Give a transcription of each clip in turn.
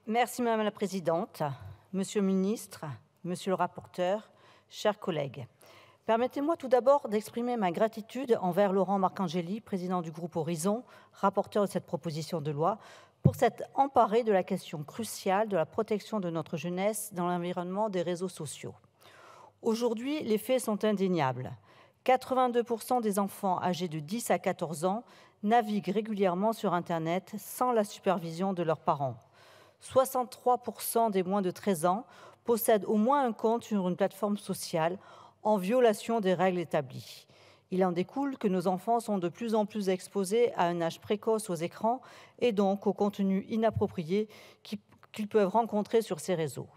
Merci Madame la Présidente, Monsieur le Ministre, Monsieur le rapporteur, chers collègues. Permettez-moi tout d'abord d'exprimer ma gratitude envers Laurent Marcangeli, président du groupe Horizon, rapporteur de cette proposition de loi, pour s'être emparé de la question cruciale de la protection de notre jeunesse dans l'environnement des réseaux sociaux. Aujourd'hui, les faits sont indéniables. 82% des enfants âgés de 10 à 14 ans naviguent régulièrement sur Internet sans la supervision de leurs parents. 63% des moins de 13 ans possèdent au moins un compte sur une plateforme sociale en violation des règles établies. Il en découle que nos enfants sont de plus en plus exposés à un âge précoce aux écrans et donc aux contenus inappropriés qu'ils peuvent rencontrer sur ces réseaux.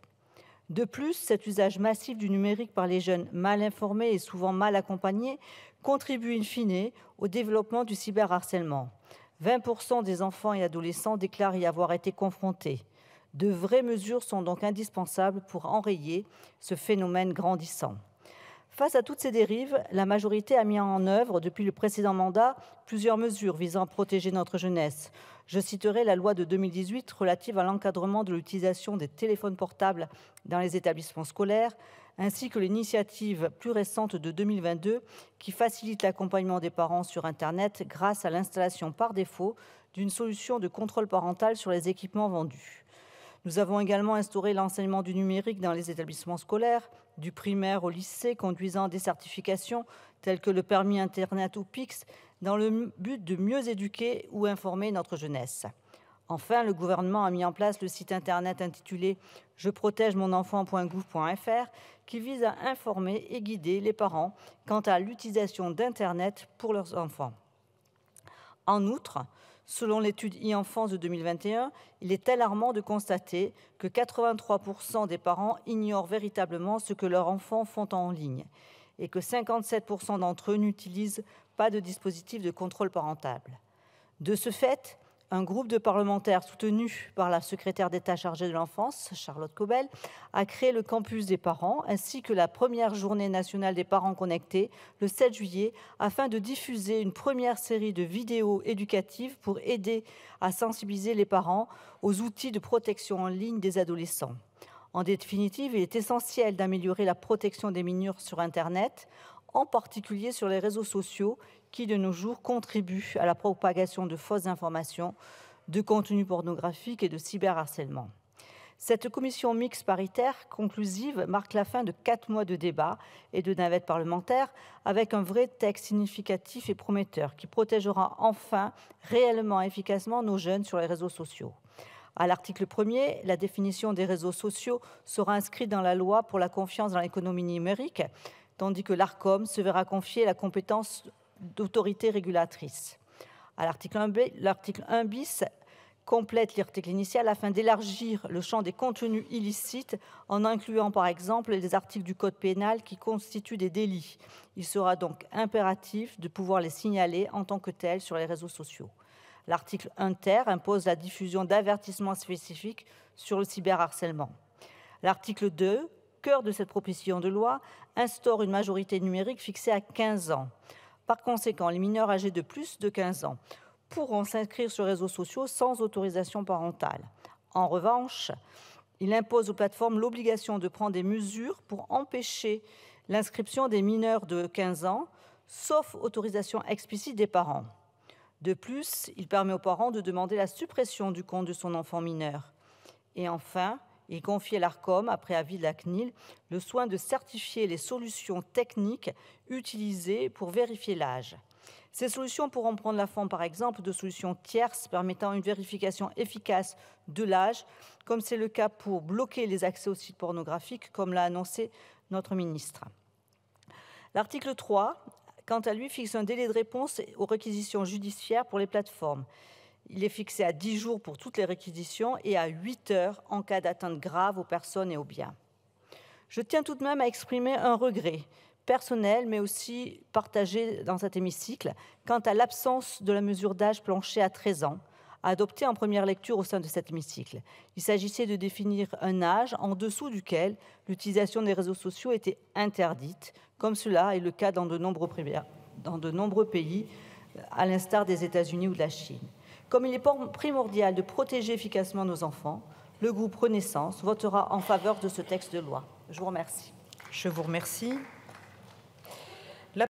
De plus, cet usage massif du numérique par les jeunes mal informés et souvent mal accompagnés contribue in fine au développement du cyberharcèlement. 20% des enfants et adolescents déclarent y avoir été confrontés. De vraies mesures sont donc indispensables pour enrayer ce phénomène grandissant. Face à toutes ces dérives, la majorité a mis en œuvre, depuis le précédent mandat, plusieurs mesures visant à protéger notre jeunesse. Je citerai la loi de 2018 relative à l'encadrement de l'utilisation des téléphones portables dans les établissements scolaires, ainsi que l'initiative plus récente de 2022 qui facilite l'accompagnement des parents sur Internet grâce à l'installation par défaut d'une solution de contrôle parental sur les équipements vendus. Nous avons également instauré l'enseignement du numérique dans les établissements scolaires, du primaire au lycée, conduisant à des certifications telles que le permis Internet ou PIX, dans le but de mieux éduquer ou informer notre jeunesse. Enfin, le gouvernement a mis en place le site Internet intitulé « jeprotègemonenfant.gouv.fr » qui vise à informer et guider les parents quant à l'utilisation d'Internet pour leurs enfants. En outre, selon l'étude e-enfance de 2021, il est alarmant de constater que 83% des parents ignorent véritablement ce que leurs enfants font en ligne et que 57% d'entre eux n'utilisent pas de dispositif de contrôle parental. De ce fait, un groupe de parlementaires soutenu par la secrétaire d'État chargée de l'enfance, Charlotte Caubel, a créé le campus des parents ainsi que la première journée nationale des parents connectés le 7 juillet afin de diffuser une première série de vidéos éducatives pour aider à sensibiliser les parents aux outils de protection en ligne des adolescents. En définitive, il est essentiel d'améliorer la protection des mineurs sur Internet, en particulier sur les réseaux sociaux qui, de nos jours, contribuent à la propagation de fausses informations, de contenus pornographiques et de cyberharcèlement. Cette commission mixte paritaire conclusive marque la fin de 4 mois de débats et de navettes parlementaires avec un vrai texte significatif et prometteur qui protégera enfin réellement et efficacement nos jeunes sur les réseaux sociaux. À l'article 1er, la définition des réseaux sociaux sera inscrite dans la loi pour la confiance dans l'économie numérique, tandis que l'Arcom se verra confier la compétence d'autorité régulatrice. À l'article 1 bis complète l'article initial afin d'élargir le champ des contenus illicites en incluant par exemple les articles du Code pénal qui constituent des délits. Il sera donc impératif de pouvoir les signaler en tant que tels sur les réseaux sociaux. L'article 1 ter impose la diffusion d'avertissements spécifiques sur le cyberharcèlement. L'article 2, cœur de cette proposition de loi, instaure une majorité numérique fixée à 15 ans. Par conséquent, les mineurs âgés de plus de 15 ans pourront s'inscrire sur les réseaux sociaux sans autorisation parentale. En revanche, il impose aux plateformes l'obligation de prendre des mesures pour empêcher l'inscription des mineurs de 15 ans, sauf autorisation explicite des parents. De plus, il permet aux parents de demander la suppression du compte de son enfant mineur. Et enfin, il confie à l'Arcom, après avis de la CNIL, le soin de certifier les solutions techniques utilisées pour vérifier l'âge. Ces solutions pourront prendre la forme, par exemple, de solutions tierces permettant une vérification efficace de l'âge, comme c'est le cas pour bloquer les accès aux sites pornographiques, comme l'a annoncé notre ministre. L'article 3, quant à lui, fixe un délai de réponse aux réquisitions judiciaires pour les plateformes. Il est fixé à 10 jours pour toutes les réquisitions et à 8 heures en cas d'atteinte grave aux personnes et aux biens. Je tiens tout de même à exprimer un regret personnel, mais aussi partagé dans cet hémicycle, quant à l'absence de la mesure d'âge plancher à 13 ans, adoptée en première lecture au sein de cet hémicycle. Il s'agissait de définir un âge en dessous duquel l'utilisation des réseaux sociaux était interdite, comme cela est le cas dans de nombreux pays, à l'instar des États-Unis ou de la Chine. Comme il est primordial de protéger efficacement nos enfants, le groupe Renaissance votera en faveur de ce texte de loi. Je vous remercie. Je vous remercie.